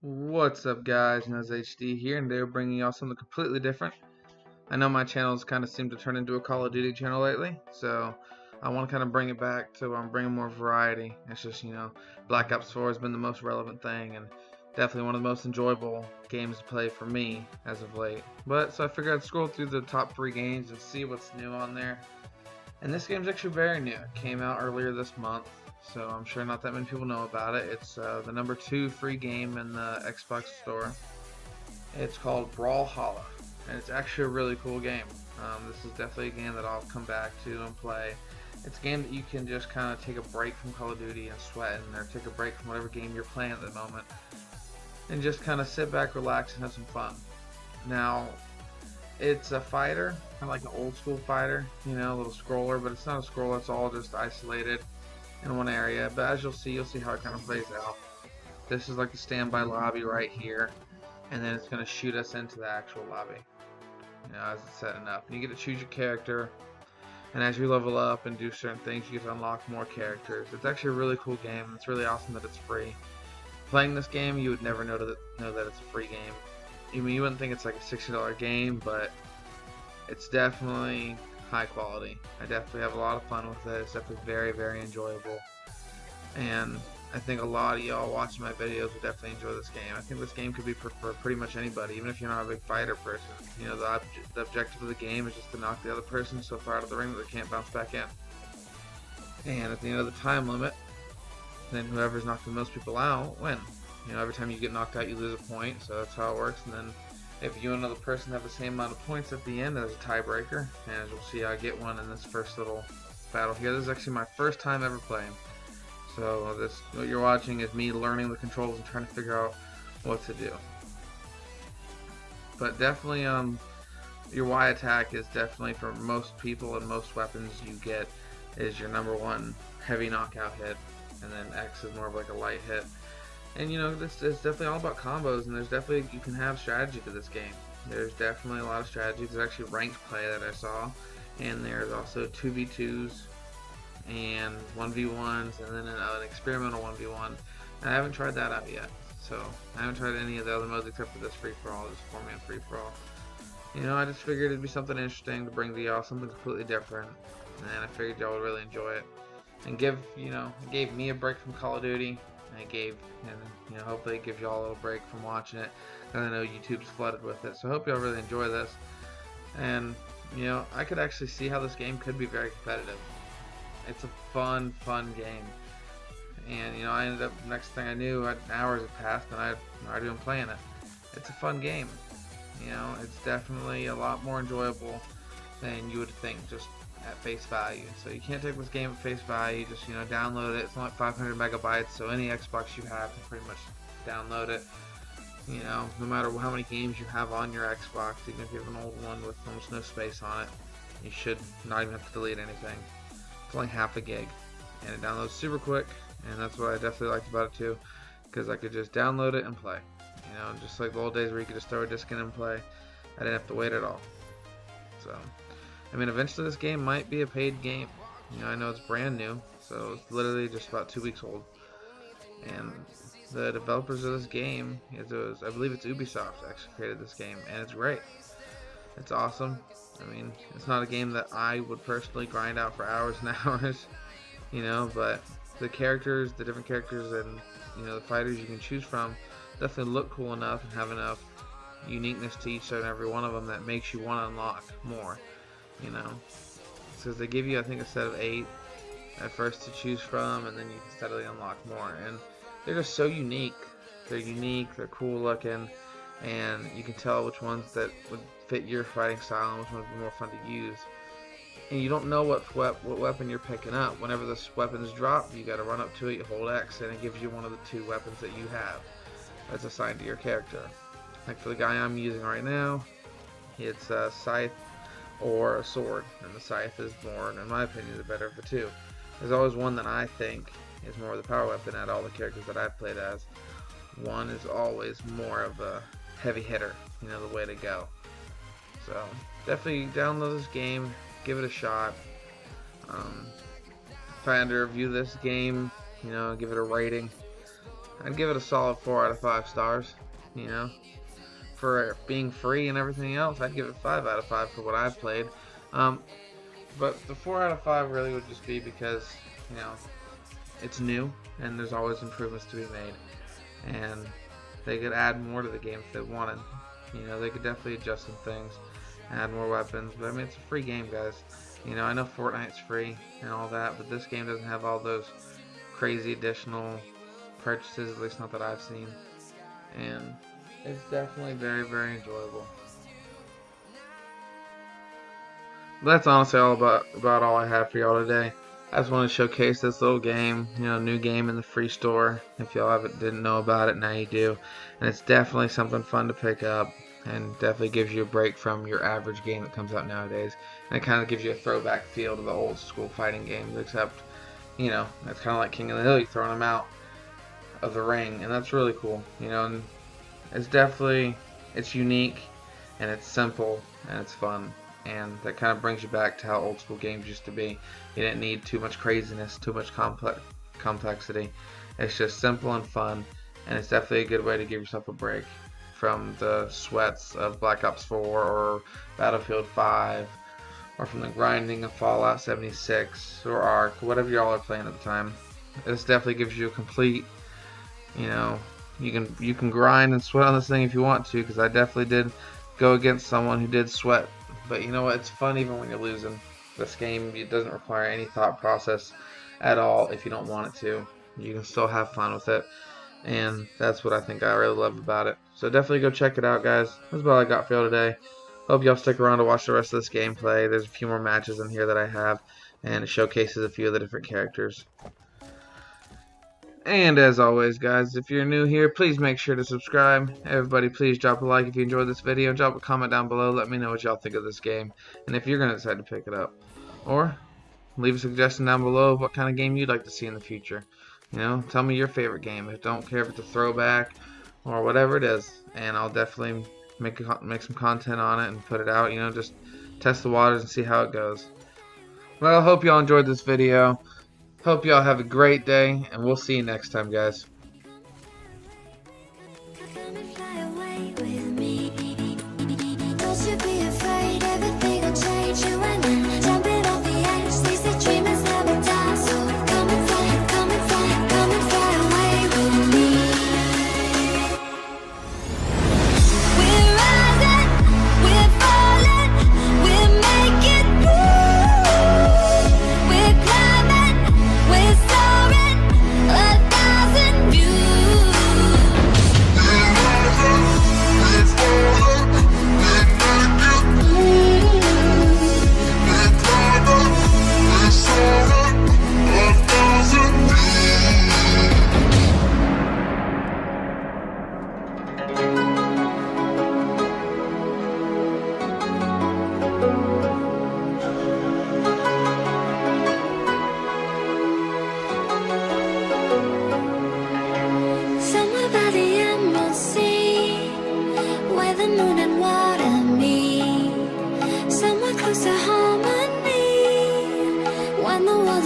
What's up, guys? It's HD here, and today we're bringing y'all something completely different. I know my channel's kind of seemed to turn into a Call of Duty channel lately, so I want to kind of bring it back to where I'm bringing more variety. It's just, Black Ops 4 has been the most relevant thing, and definitely one of the most enjoyable games to play for me as of late. So I figured I'd scroll through the top 3 games and see what's new on there. And this game's actually very new. It came out earlier this month, so I'm sure not that many people know about it. It's the number 2 free game in the Xbox store. It's called Brawlhalla, and it's actually a really cool game. This is definitely a game that I'll come back to and play. It's a game that you can just kind of take a break from Call of Duty and sweat in, or take a break from whatever game you're playing at the moment, and just kind of sit back, relax, and have some fun. Now, it's a fighter, kind of like an old school fighter, a little scroller, but it's not a scroller, it's all just isolated in one area. But as you'll see how it kind of plays out. This is like the standby lobby right here, and then it's going to shoot us into the actual lobby, as it's setting up. And you get to choose your character, and as you level up and do certain things, you get to unlock more characters. It's actually a really cool game. It's really awesome that it's free. Playing this game, you would never know that it's a free game. You wouldn't think it's like a $60 game, but it's definitely high quality. I definitely have a lot of fun with it. It's definitely very, very enjoyable. And I think a lot of y'all watching my videos would definitely enjoy this game. I think this game could be for pretty much anybody, even if you're not a big fighter person. The objective of the game is just to knock the other person so far out of the ring that they can't bounce back in. And at the end of the time limit, then whoever's knocked the most people out win. Every time you get knocked out, you lose a point, so that's how it works. And then if you and another person have the same amount of points at the end, there's a tiebreaker. And as you'll see, I get one in this first little battle here. This is actually my first time ever playing. So what you're watching is me learning the controls and trying to figure out what to do. But definitely, your Y attack is definitely, for most people and most weapons you get, is your number 1 heavy knockout hit, and then X is more of like a light hit. And this is definitely all about combos, and you can have strategy to this game. There's definitely a lot of strategy. There's actually ranked play that I saw, and there's also 2v2s and 1v1s, and then an experimental 1v1. And I haven't tried that out yet, so I haven't tried any of the other modes except for this free-for-all, this 4-man free-for-all. I just figured it'd be something interesting to bring to y'all, something completely different, and I figured y'all would really enjoy it. And it gave me a break from Call of Duty. And hopefully it gives y'all a little break from watching it. And I know YouTube's flooded with it, so I hope y'all really enjoy this. And I could actually see how this game could be very competitive. It's a fun game. And I ended up, next thing I knew, hours had passed and I'd already been playing it. It's a fun game. It's definitely a lot more enjoyable than you would think just at face value. So you can't take this game at face value. Just download it. It's only 500 megabytes, so any Xbox you have can pretty much download it. No matter how many games you have on your Xbox, even if you have an old one with almost no space on it, you should not even have to delete anything. It's only half a gig, and it downloads super quick, and that's what I definitely liked about it too, because I could just download it and play. Just like the old days where you could just throw a disc in and play. I didn't have to wait at all. So eventually this game might be a paid game. I know it's brand new, so it's literally just about 2 weeks old. And the developers of this game, I believe it's Ubisoft actually created this game, and it's great. It's awesome. It's not a game that I would personally grind out for hours and hours, but the characters, the different characters, and the fighters you can choose from definitely look cool enough and have enough uniqueness to each and every one of them that makes you want to unlock more. Because they give you, I think, a set of 8 at first to choose from, and then you can steadily unlock more. And they're just so unique. They're cool looking, and you can tell which ones that would fit your fighting style and which ones would be more fun to use. And you don't know what weapon you're picking up. Whenever the weapons drop, you gotta run up to it, you hold X, and it gives you one of the 2 weapons that you have that's assigned to your character. Like for the guy I'm using right now, it's a scythe or a sword, and the scythe is more, in my opinion, the better of the 2. There's always one that I think is more of the power weapon out of all the characters that I've played as. One is always more of a heavy hitter, the way to go. So definitely download this game, give it a shot. If I had to review this game, give it a rating, I'd give it a solid 4 out of 5 stars. You know, for being free and everything else, I'd give it 5 out of 5 for what I've played. But the 4 out of 5 really would just be because, you know, it's new and there's always improvements to be made, and they could add more to the game if they wanted. You know, they could definitely adjust some things, add more weapons, but I mean, it's a free game, guys. You know, I know Fortnite's free and all that, but this game doesn't have all those crazy additional purchases, at least not that I've seen, and it's definitely very, very enjoyable. But that's honestly all about all I have for y'all today. I just want to showcase this little game, you know, new game in the free store. If y'all didn't know about it, now you do. And it's definitely something fun to pick up, and definitely gives you a break from your average game that comes out nowadays. And it kind of gives you a throwback feel to the old school fighting games, except, you know, it's kind of like King of the Hill. You're throwing them out of the ring, and that's really cool. You know, and it's unique, and it's simple, and it's fun. And that kind of brings you back to how old school games used to be. You didn't need too much craziness, too much complexity. It's just simple and fun, and it's definitely a good way to give yourself a break from the sweats of Black Ops 4 or Battlefield 5, or from the grinding of Fallout 76 or Ark, whatever y'all are playing at the time. This definitely gives you a complete, you know, you can grind and sweat on this thing if you want to, because I definitely did go against someone who did sweat. But you know what, it's fun even when you're losing. This game, it doesn't require any thought process at all if you don't want it to. You can still have fun with it, and that's what I think I really love about it. So definitely go check it out, guys. That's about all I got for y'all today. Hope y'all stick around to watch the rest of this gameplay. There's a few more matches in here that I have, and it showcases a few of the different characters. And as always, guys, if you're new here, please make sure to subscribe. Everybody, please drop a like if you enjoyed this video. Drop a comment down below. Let me know what y'all think of this game, and if you're going to decide to pick it up. Or leave a suggestion down below of what kind of game you'd like to see in the future. You know, tell me your favorite game. I don't care if it's a throwback or whatever it is, and I'll definitely make some content on it and put it out. You know, just test the waters and see how it goes. Well, I hope y'all enjoyed this video. Hope y'all have a great day, and we'll see you next time, guys.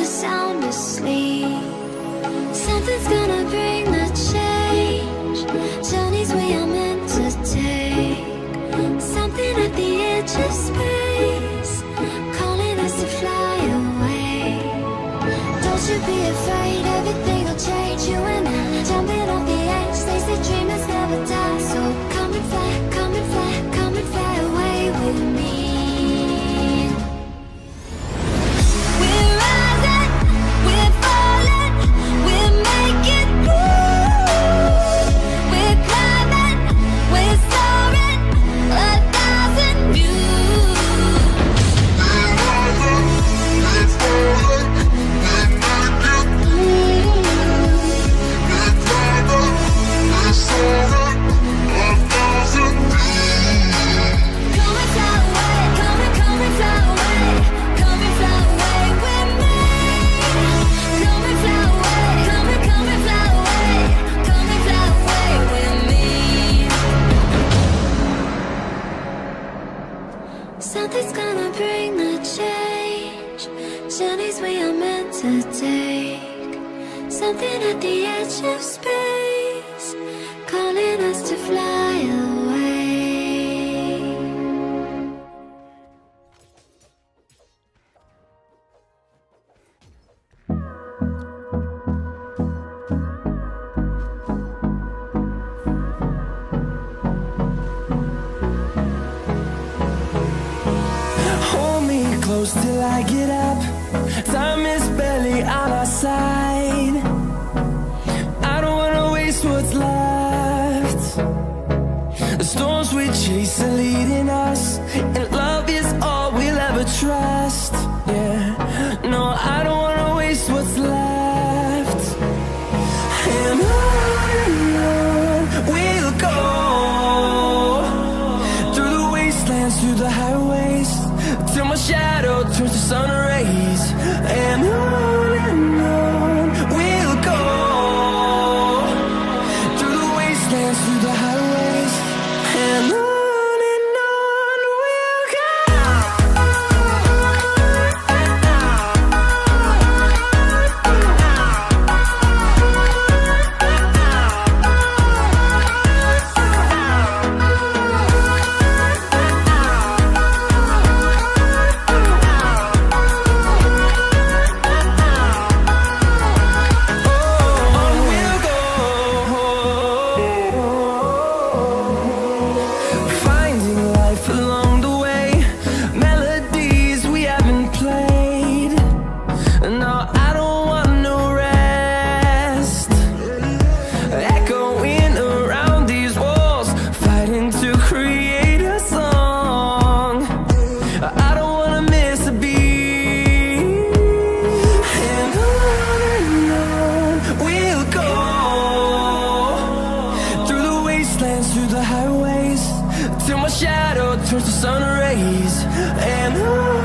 Sound asleep. Something's gonna bring the change. Journeys we are meant to take. Something at the edge of space, calling us to fly away. Don't you be afraid, everything will change. You and I, jumping off the edge. They say dreamers never die. So come and fly, come and fly, come and fly away with me. Something's gonna bring the change. Journeys we are meant to take. Something at the edge of space. calling us to fly away. Hold me close till I get up. Time is barely on our side. I don't wanna waste what's left. The storms we chase are leading us, and love is all we'll ever trust. Yeah, no, I don't wanna waste what's left. And on we'll go, through the wastelands, through the highways, till my shadow turns to sun rays. And on we'll go, through the wastelands, through the highways, and on we'll go. Through the highways, till my shadow turns to sun rays. And on